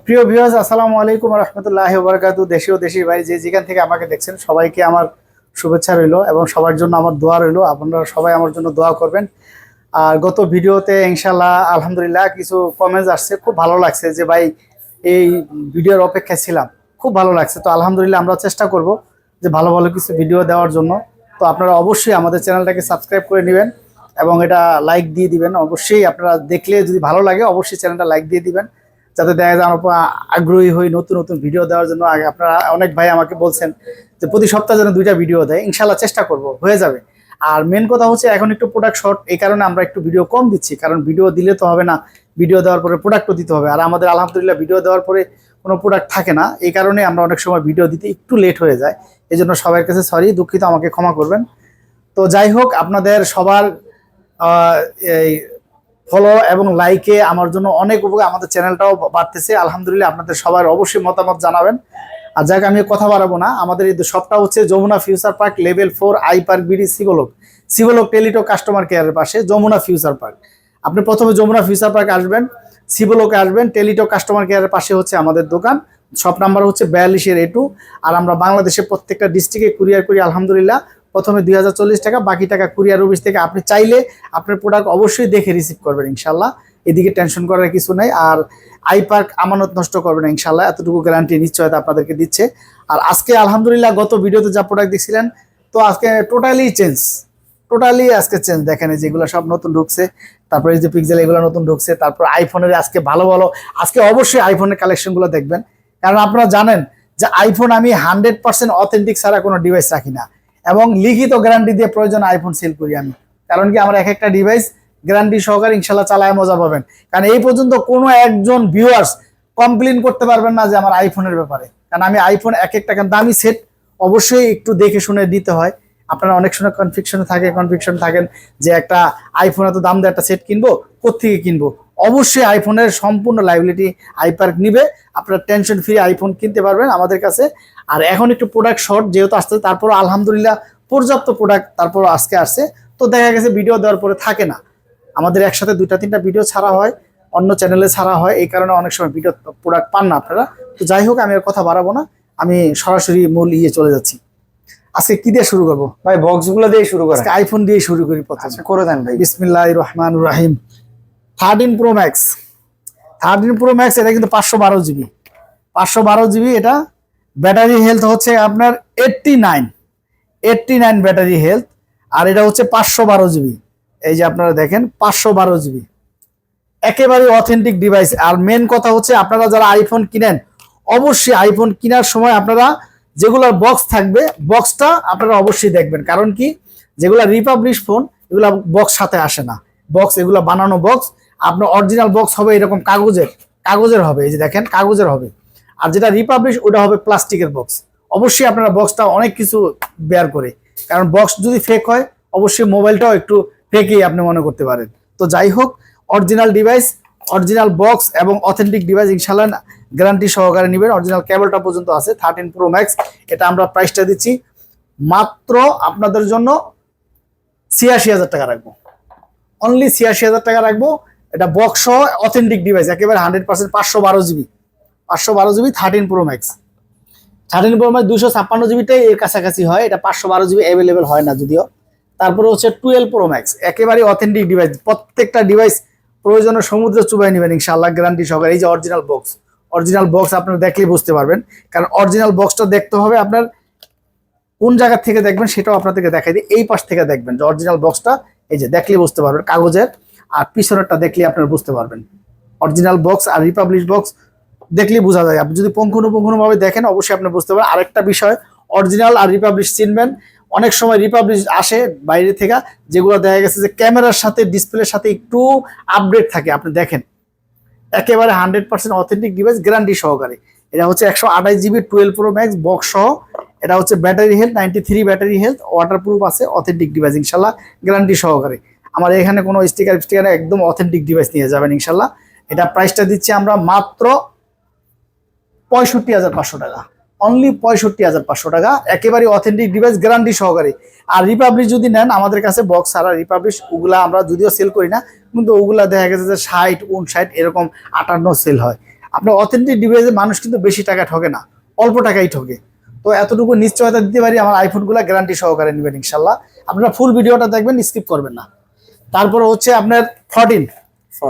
প্রিয় ভিউয়ার্স, আসসালামু আলাইকুম ওয়া রাহমাতুল্লাহি ওয়া বারাকাতুহু। দেশে ও দেশের বাইরে যে যেখান থেকে আমাকে দেখছেন সবাইকে আমার শুভেচ্ছা রইলো এবং সবার জন্য আমার দোয়া রইলো। আপনারা সবাই আমার জন্য দোয়া করবেন। আর গত ভিডিওতে ইনশাআল্লাহ আলহামদুলিল্লাহ কিছু কমেন্টস আসছে, খুব ভালো লাগছে যে ভাই এই ভিডিওর অপেক্ষায় ছিলাম, খুব ভালো লাগছে। তো আলহামদুলিল্লাহ আমরা চেষ্টা করব যে ভালো ভালো কিছু ভিডিও দেওয়ার জন্য। তো আপনারা অবশ্যই আমাদের চ্যানেলটাকে সাবস্ক্রাইব করে নেবেন এবং এটা লাইক দিয়ে দিবেন। অবশ্যই আপনারা দেখলে যদি ভালো লাগে অবশ্যই চ্যানেলটা লাইক দিয়ে দিবেন, যাতে দেখা যায় আমরা আগ্রহী হই নতুন নতুন ভিডিও দেওয়ার জন্য। আগে আপনারা অনেক ভাই আমাকে বলছেন যে প্রতি সপ্তাহে যেন 2টা ভিডিও দেয়, ইনশাল্লাহ চেষ্টা করব, হয়ে যাবে। আর মেন কথা হচ্ছে এখন একটু প্রোডাক্ট শর্ট, এই কারণে আমরা একটু ভিডিও কম দিচ্ছি, কারণ ভিডিও দিলে তো হবে না, ভিডিও দেওয়ার পরে প্রোডাক্টও দিতে হবে। আর আমাদের আলহামদুলিল্লাহ ভিডিও দেওয়ার পরে কোনো প্রোডাক্ট থাকে না, এই কারণে আমরা অনেক সময় ভিডিও দিতে একটু লেট হয়ে যায়। এই জন্য সবার কাছে সরি, দুঃখিত, আমাকে ক্ষমা করবেন। তো যাই হোক, আপনাদের সবার এই ফলো এবং লাইকে আমার জন্য অনেক উপকার, আমাদের চ্যানেলটাও বাড়তেছে আলহামদুলিল্লাহ। আপনাদের সবার অবশ্যই মতামত জানাবেন। আর যাক, আমি কথা বাড়াবো না, আমাদের এই শপটা হচ্ছে Jamuna future park, level 4, I park BD, সিভোলক টেলিটক কাস্টমার কেয়ারের পাশে যমুনা ফিউচার পার্ক। আপনি প্রথমে যমুনা ফিউচার পার্ক আসবেন, সিভোলকে আসবেন, টেলিটক কাস্টমার কেয়ারের পাশে হচ্ছে আমাদের দোকান। শপ নাম্বার হচ্ছে 42-A2। আর আমরা বাংলাদেশের প্রত্যেকটা ডিস্ট্রিক্টে কুরিয়ার করি আলহামদুলিল্লাহ। প্রথমে 2040 টাকা, বাকি টাকা কুরিয়ার অফিস থেকে। আপনি চাইলে আপনার প্রোডাক্ট অবশ্যই দেখে রিসিভ করবেন ইনশাল্লাহ, এদিকে টেনশন করার কিছু নেই। আর আই পার্ক আমানত নষ্ট করবে না ইনশাল্লাহ, এতটুকু গ্যারান্টি নিশ্চয়তা আপনাদেরকে দিচ্ছে। আর আজকে আলহামদুলিল্লাহ গত ভিডিওতে যা প্রোডাক্ট দেখছিলেন, তো আজকে টোটালি আজকে চেঞ্জ। দেখেন যেগুলো সব নতুন ঢুকছে, তারপরে এই যে পিক্সেল এগুলো নতুন ঢুকছে, তারপর আইফোনের আজকে ভালো ভালো, আজকে অবশ্যই আইফোনের কালেকশনগুলো দেখবেন। কারণ আপনারা জানেন যে আইফোন আমি 100% অথেন্টিক ছাড়া কোনো ডিভাইস রাখি না, এবং লিখিত গ্যারান্টি দিয়ে প্রয়োজন আইফোন সেল করি আমি। কারণ কি, আমার এক একটা ডিভাইস গ্যারান্টি সহকারে ইনশাল্লাহ চালায় মজা পাবেন। কারণ এই পর্যন্ত কোনো একজন ভিউয়ার্স কমপ্লেন করতে পারবেন না যে আমার আইফোনের ব্যাপারে। কারণ আমি আইফোন এক একটা দামি সেট অবশ্যই একটু দেখে শুনে দিতে হয়। আপনারা অনেক সময় কনফিউশন থাকেন যে একটা আইফোন এত দাম দিয়ে একটা সেট কিনবো, কোত্থেকে কিনবো। অবশ্যই আইফোনের সম্পূর্ণ লাইবিলিটি আই পার্ক নিবে, আপনারা টেনশন ফ্রি আইফোন কিনতে পারবেন আমাদের কাছে। আর এখন একটু প্রোডাক্ট শর্ট যেহেতু আসছে, তারপর আলহামদুলিল্লাহ পর্যাপ্ত প্রোডাক্ট তারপর আজকে আসছে। তো দেখা গেছে ভিডিও দেওয়ার পরে থাকে না, আমাদের একসাথে 2-3টা ভিডিও ছাড়া হয়, অন্য চ্যানেলে ছাড়া হয়, এই কারণে অনেক সময় ভিডিও প্রোডাক্ট পান না আপনারা। তো যাই হোক, আমি আর কথা বাড়াবো না, আমি সরাসরি মূল চলে যাচ্ছি। আজকে কি দিয়ে শুরু করবো ভাই? বক্সগুলো দিয়ে শুরু করেন। আইফোন দিয়ে শুরু করি প্রথমে। আচ্ছা, করে দেন ভাই। বিসমিল্লাহির রহমানির রহিম। 13 প্রো ম্যাক্স, এটা কিন্তু 512 জিবি, 512 জিবি। এটা ব্যাটারি হেলথ হচ্ছে আপনার 89 ব্যাটারি হেলথ। আর এটা হচ্ছে 512 জিবি। এই যে আপনারা দেখেন 512 জিবি, একেবারে অথেন্টিক ডিভাইস। আর মেন কথা হচ্ছে, আপনারা যারা আইফোন কিনেন অবশ্যই আইফোন কেনার সময় আপনারা যেগুলোর বক্স থাকবে, বক্সটা আপনারা অবশ্যই দেখবেন। কারণ কি, যেগুলো রিপাবলিশ ফোন এগুলো বক্স সাথে আসে না, বক্স এগুলো বানানো বক্স। আপনার অরিজিনাল বক্স হবে এরকম কাগজের হবে, এই যে দেখেন কাগজের হবে। আর যেটা রিপাবলিশ ওটা হবে প্লাস্টিকের বক্স। অবশ্যই আপনারা বক্সটা অনেক কিছু বেয়ার করে, কারণ বক্স যদি ফেক হয় অবশ্যই মোবাইলটাও একটু ফেকই আপনি মনে করতে পারেন। তো যাই হোক, অরিজিনাল ডিভাইস, অরিজিনাল বক্স এবং অথেন্টিক ডিভাইস ইনশাল্লাহ গ্যারান্টি সহকারে নেবেন। অরিজিনাল কেবলটা পর্যন্ত আছে। 13 প্রো ম্যাক্স, এটা আমরা প্রাইসটা দিচ্ছি মাত্র আপনাদের জন্য 86,000 টাকা রাখবো, অনলি 86,000 টাকা রাখবো। এটা বক্স সহ অথেন্টিক ডিভাইস, একেবারে 100% 512 জিবি, 13 প্রো ম্যাক্স। 256 জিবিটাই এর কাছাকাছি হয়, এটা 512 জিবি অ্যাভেলেবেল হয় না যদিও। তারপরে হচ্ছে 12 প্রো ম্যাক্স, একেবারে অথেন্টিক ডিভাইস। প্রত্যেকটা ডিভাইস প্রয়োজনে সমুদ্রে চুবাই নেবেন ইনশাআল্লাহ, গ্যারান্টি সহকারে। এই যে অরিজিনাল বক্স আপনারা দেখলেই বুঝতে পারবেন, কারণ অরিজিনাল বক্সটা দেখতে হবে আপনার কোন জায়গা থেকে দেখবেন সেটাও আপনাদেরকে দেখাই দিই। এই পাশ থেকে দেখবেন যে অরিজিনাল বক্সটা, এই যে দেখলেই বুঝতে পারবেন কাগজের। আর পিছনেরটা দেখলেই আপনারা বুঝতে পারবেন অরিজিনাল বক্স আর রিপাবলিশ বক্স দেখলেই বোঝা যায়। আপনি যদি পুঙ্খানুপুঙ্খভাবে দেখেন অবশ্যই আপনি বুঝতে পারবেন। আরেকটা বিষয়, অরিজিনাল আর রিপাবলিশ চিনবেন। অনেক সময় রিপাবলিশ আসে বাইরে থেকে, যেগুলো দেখা গেছে যে ক্যামেরার সাথে ডিসপ্লের সাথে একটু আপডেট থাকে, আপনি দেখেন একেবারে 100% অথেন্টিক ডিভাইস গ্যারান্টি সহকারে। এটা হচ্ছে 128 জিবি 12 প্রো ম্যাক্স বক্স সহ। এটা হচ্ছে battery health 93 battery health, waterproof আছে, অথেন্টিক ডিভাইস ইনশাল্লাহ গ্যারান্টি সহকারে। আমার এখানে কোনো স্টিকার একদম অথেন্টিক ডিভাইস নিয়ে যাবেন ইনশাল্লাহ। এটা প্রাইসটা দিচ্ছি আমরা মাত্র 65,500 টাকা, অনলি 65,500 টাকা, একেবারে অথেন্টিক ডিভাইস গ্যারান্টি সহকারে। আর রিপাবলিশ যদি নেন আমাদের কাছে বক্স ছাড়া রিপাবলিশ, ওগুলা আমরা যদিও সেল করি না, কিন্তু ওগুলা দেখা গেছে যে 60, 59 এরকম 58 সেল হয়। আপনার অথেন্টিক ডিভাইসে মানুষ কিন্তু বেশি টাকা ঠকে না, অল্প টাকাই ঠকে। তো এতটুকু নিশ্চয়তা দিতে পারি আমার আইফোনগুলো গ্যারান্টি সহকারে নেবেন ইনশাল্লাহ। আপনারা ফুল ভিডিওটা দেখবেন, স্কিপ করবেন না। তারপরে হচ্ছে আপনার 14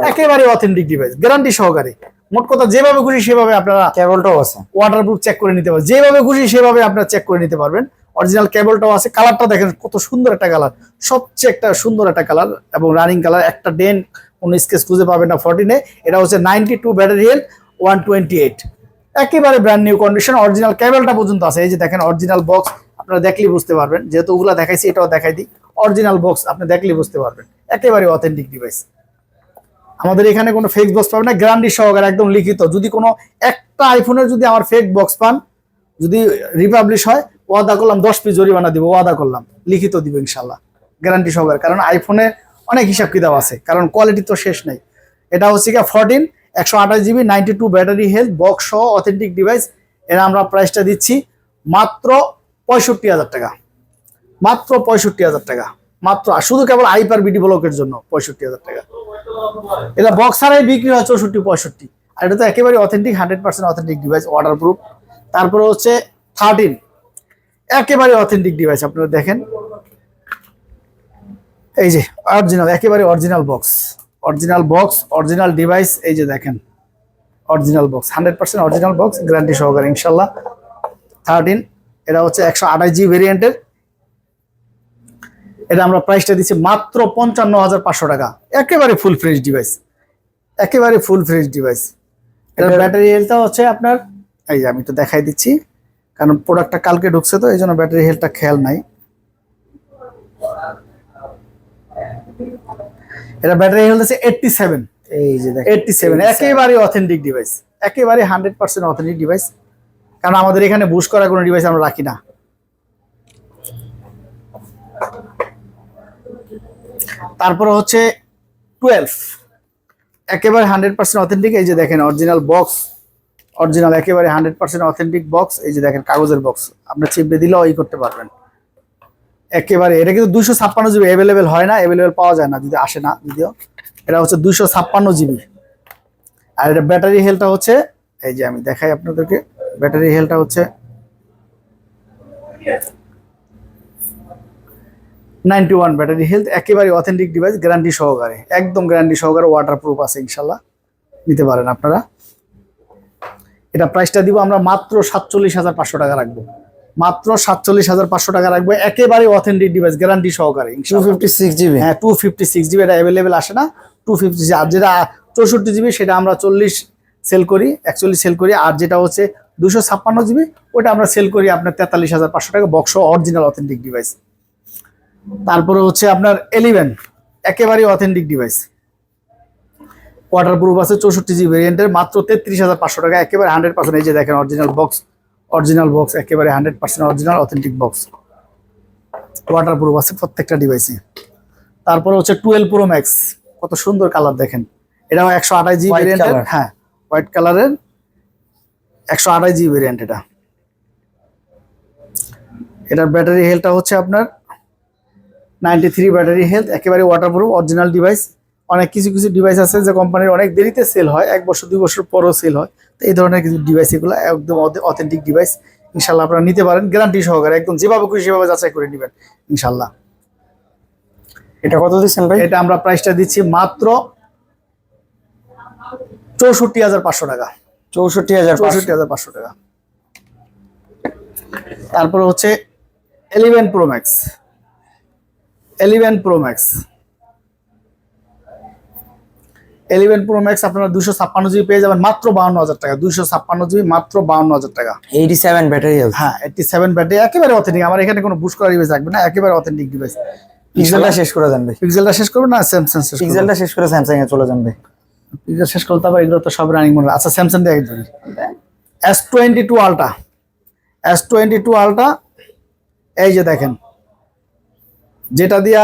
একেবারে অথেন্টিক ডিভাইস গ্যারান্টি সহকারে। মোট কথা যেভাবে খুশি সেভাবে আপনারা কেবলটাও আছে, ওয়াটারপ্রুফ চেক করে নিতে পারবেন, যেভাবে খুশি সেভাবে আপনারা চেক করে নিতে পারবেন। অরিজিনাল কেবলটাও আছে, কালারটা দেখেন কত সুন্দর একটা কালার, সবচেয়ে একটা সুন্দর একটা কালার এবং রানিং কালার, একটা ডেন কোনো স্কেচ খুঁজে পাবেন না 14-এ। এটা হচ্ছে 92 ব্যাটারি হেলথ 128, একেবারে ব্র্যান্ড নিউ কন্ডিশন। অরিজিনাল কেবলটা পর্যন্ত আছে, এই যে দেখেন অরিজিনাল বক্স, আপনারা দেখলেই বুঝতে পারবেন, যেহেতু ওগুলা দেখাইছি এটাও দেখাই দিই। অরিজিনাল বক্স আপনি দেখলেই বুঝতে পারবেন, একেবারে অথেন্টিক ডিভাইস। আমাদের এখানে কোনো ফেক বক্স পাবেন না, গ্যারান্টি সহকারে একদম লিখিত। যদি কোনো একটা আইফোনের যদি আমার ফেক বক্স পান, যদি রিপাবলিশ হয়, ওয়াদা করলাম 10 পিস জরিমানা দিব, ওয়াদা করলাম, লিখিত দিব ইনশাল্লাহ, গ্যারান্টি সহকারে। কারণ আইফোনে অনেক হিসাব কিতাব আছে, কারণ কোয়ালিটি তো শেষ নেই। এটা হচ্ছে কি 14 128 জিবি 92 ব্যাটারি হেলথ বক্স সহ অথেন্টিক ডিভাইস। এর আমরা প্রাইসটা দিচ্ছি মাত্র 65,000 টাকা, মাত্র 65,000 টাকা, মাত্র। আর শুধু কেবল আইপার বিডি ব্লকের জন্য 65,000 টাকা। এটা বক্স ছাড়াই বিক্রি হয় 64-65। আর এটা তো একেবারে অথেন্টিক 100% অথেন্টিক ডিভাইস, ওয়াটারপ্রুফ। তারপরে হচ্ছে 13 একেবারে অথেন্টিক ডিভাইস, আপনারা দেখেন এই যে অরিজিনাল, একেবারে original box, original box, original device. এই যে দেখেন original box, 100% original box, guarantee সহকারে ইনশাল্লাহ। 13 এটা হচ্ছে 128 জিবি ভেরিয়েন্টের। এটা আমরা প্রাইসটা দিচ্ছি মাত্র 55,500 টাকা, একেবারে ফুল ফ্রেশ ডিভাইস, একেবারে ফুল ফ্রেশ ডিভাইস। এটার ব্যাটারি হেলথটা হচ্ছে আপনার, এই যে আমি তো দেখাই দিচ্ছি, কারণ প্রোডাক্টটা কালকে ঢুকছে তো এই জন্য ব্যাটারি হেলথটা খেয়াল নাই। এটা ব্যাটারি হেলথ আছে 87, এই যে দেখেন 87 একেবারে অথেন্টিক ডিভাইস, একেবারে 100% অথেন্টিক ডিভাইস। কারণ আমাদের এখানে বুশ করা কোনো ডিভাইস আমরা রাখি না। তারপরে হচ্ছে 12 একেবারে 100% অথেন্টিক। এই যে দেখেন অরিজিনাল বক্স, অরিজিনাল একেবারে 100% অথেন্টিক বক্স। এই যে দেখেন কাগজের বক্স, আপনি চিপে দিলেও ই করতে পারবেন একেবারে। এটা কিন্তু 256 জিবি অ্যাভেলেবেল হয় না, অ্যাভেলেবেল পাওয়া যায় না, যদি আসে না যদিও। এটা হচ্ছে 256 জিবি। আর এটা ব্যাটারি হেলথটা হচ্ছে, এই যে আমি দেখাই আপনাদেরকে, ব্যাটারি হেলথটা হচ্ছে 91 ব্যাটারি হেলথ, একেবারে অথেন্টিক ডিভাইস, গ্যারান্টি সহকারে, একদম গ্যারান্টি সহকারে, ওয়াটারপ্রুফ আছে ইনশাল্লাহ, নিতে পারেন আপনারা। এটা প্রাইসটা দিব আমরা মাত্র 47,500 টাকা রাখবো, মাত্র 47,500 টাকা রাখবো, একেবারে অথেন্টিক ডিভাইস, গ্যারান্টি সহকারে। 256 জিবি, হ্যাঁ 256 জিবি, এটা অ্যাভেলেবেল আসে না 256। আর যেটা 64 জিবি সেটা আমরা 40 সেল করি, 41 সেল করি। আর যেটা হচ্ছে 256 জিবি ওটা আমরা সেল করি আপনার 43,500 টাকা, বক্স অরিজিনাল অথেন্টিক ডিভাইস। তারপরে হচ্ছে আপনার 11 একেবারে অথেন্টিক ডিভাইস, ওয়াটারপ্রুফ আছে, 64 জিবি ভেরিয়েন্টের, মাত্র 33,500 টাকা, একেবারে 100%। এই যে দেখেন অরিজিনাল বক্স, অরিজিনাল বক্স, একেবারে 100% অরিজিনাল অথেন্টিক বক্স, ওয়াটারপ্রুফ আছে প্রত্যেকটা ডিভাইসে। তারপরে হচ্ছে 12 প্রো ম্যাক্স, কত সুন্দর কালার দেখেন, এটাও 128 জিবি ভেরিয়েন্টের, হ্যাঁ হোয়াইট কালারের 128 জিবি ভেরিয়েন্ট। এটার ব্যাটারি হেলথটা হচ্ছে আপনার 93 ব্যাটারি হেলথ, একেবারে ওয়াটারপ্রুফ অরিজিনাল ডিভাইস। অনেক কিছু কিছু ডিভাইস আছে যে কোম্পানির অনেক দেরিতে সেল হয়, 1 বছর 2 বছর পরও সেল হয়, তো এই ধরনের কিছু ডিভাইস এগুলো একদম অথেন্টিক ডিভাইস ইনশাল্লাহ আপনারা নিতে পারেন, গ্যারান্টি সহকারে, একদম যেভাবে খুশি সেভাবে যাচাই করে নেবেন ইনশাল্লাহ। এটা কত দিচ্ছেন ভাই? এটা আমরা প্রাইসটা দিচ্ছি মাত্র 64,500 টাকা, 64,500 টাকা। তারপরে হচ্ছে 11 pro max, 11 pro max, 11 pro max আপনারা 256 জিবি পেয়ে যাবেন মাত্র 52,000 টাকা, 256 জিবি মাত্র 52,000 টাকা। 87 ব্যাটারি হেলথ, হ্যাঁ 87 ব্যাটারি, একেবারে অথেন্টিক। আমার এখানে কোনো বুস্ট করা ডিভাইস থাকবে না, একেবারে অথেন্টিক ডিভাইস। পিক্সেলটা শেষ করে দেন ভাই, পিক্সেলটা শেষ করবেন না স্যামসাং শেষ করবেন? পিক্সেলটা শেষ করে স্যামসাং এ চলে যান ভাই। পিক্সেল শেষ করতে হবে, এগুলো তো সব রানিং মডেল। আচ্ছা স্যামসাং দিয়ে একদম S22 আলট্রা, S22 আলট্রা, এই যে দেখেন যেটা দিয়া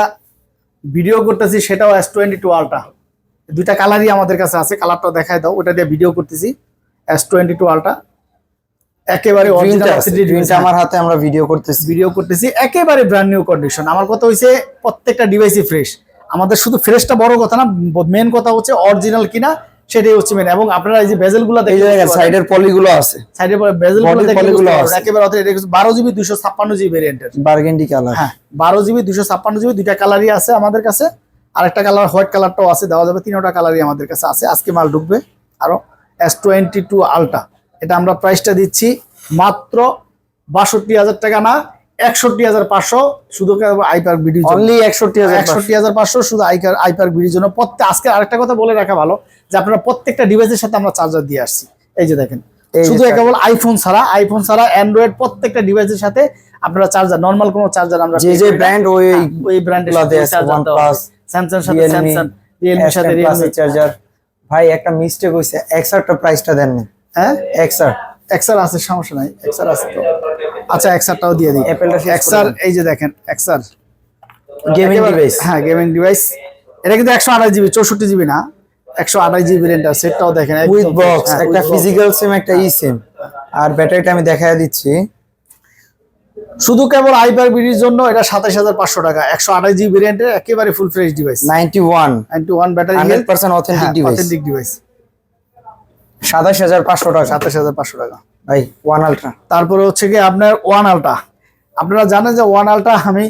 ভিডিও করতেছি সেটাও S22 আলট্রা, দুইটা কালারই আমাদের কাছে আছে, কালারটা দেখায় দাও, ওটা দিয়ে ভিডিও করতেছি। S22 আলট্রা একেবারে অরিজিনাল, আমার হাতে আমরা ভিডিও করতেছি, একেবারে ব্র্যান্ড নিউ কন্ডিশন। আমার কথা হইছে প্রত্যেকটা ডিভাইসই ফ্রেশ, আমাদের শুধু ফ্রেশটা বড় কথা না, মেন কথা হচ্ছে অরিজিনাল কিনা সেটাই হচ্ছে মেন। এবং আপনারা এই যে বেজেল গুলা এই যে দেখেন সাইডের পলিগুলো আছে, সাইডের বেজেল গুলো Body দেখে polyগুলো আছে। একেবারে অত, এটা 12GB 256GB ভেরিয়েন্টের। Burgundy colour. হ্যাঁ 12GB 256GB, দুইটা কালারই আছে আমাদের কাছে। আরেকটা কালার হোয়াইট কালারটাও আছে, দেওয়া যাবে। তিনটা কালারই আমাদের কাছে আছে। আজকে মাল ঢুকবে আরো। S22 আলট্রা, এটা আমরা প্রাইসটা দিচ্ছি মাত্র 62,000 টাকা না, 61,500, শুধু আইপার ভিডিও অনলি 61,000। 61,500 শুধু আইপার ভিডিওর জন্য। প্রত্যেক আজকে আরেকটা কথা বলে রাখা ভালো যে আপনারা প্রত্যেকটা ডিভাইসের সাথে আমরা চার্জার দিয়ে আসছি। এই যে দেখেন, এই যে শুধু কেবল আইফোন ছাড়া অ্যান্ড্রয়েড প্রত্যেকটা ডিভাইসের সাথে আপনারা চার্জার, নরমাল কোনো চার্জার আমরা যে ব্র্যান্ড ওই ব্র্যান্ডের গুলাতে আছে, OnePlus, স্যামসাং সাথে Realme, স্যামসাং, রিয়েলমির সাথে S10 রিয়েলমি। Plus charger. ভাই একটা মিস্টেক হইছে, এক্সারটা প্রাইসটা দেন না। হ্যাঁ এক্সার এক্সার আছে, সমস্যা নাই, এক্সার আছে তো। আচ্ছা এক্সারটাও দিয়ে দিই। Appleটা শেষ করে এক্সার, দেন। এই যে দেখেন এক্সার গেমিং একেবারে- ডিভাইস। হ্যাঁ গেমিং ডিভাইস। এটা কিন্তু 128GB, 64GB না, 128GB ভেরিয়েন্ট আছে। সেটটাও দেখেন উইথ একদম বক্স, হ্যাঁ, একটা with box। ফিজিক্যাল সিম, একটা ই সিম। আর ব্যাটারিটা আমি দেখায় দিচ্ছি। শুধু কেবল আইপার বিডির জন্য এটা 27,500 টাকা। 128GB ভেরিয়েন্টের একেবারে full fresh device, 91 91 battery, 100% authentic device. Authentic device, 27,500 টাকা। 27,500 টাকা। ভাই ওয়ান আলট্রা। তারপরে হচ্ছে কি আপনার ওয়ান আলট্রা। আপনারা জানেন যে ওয়ান আলট্রা আমি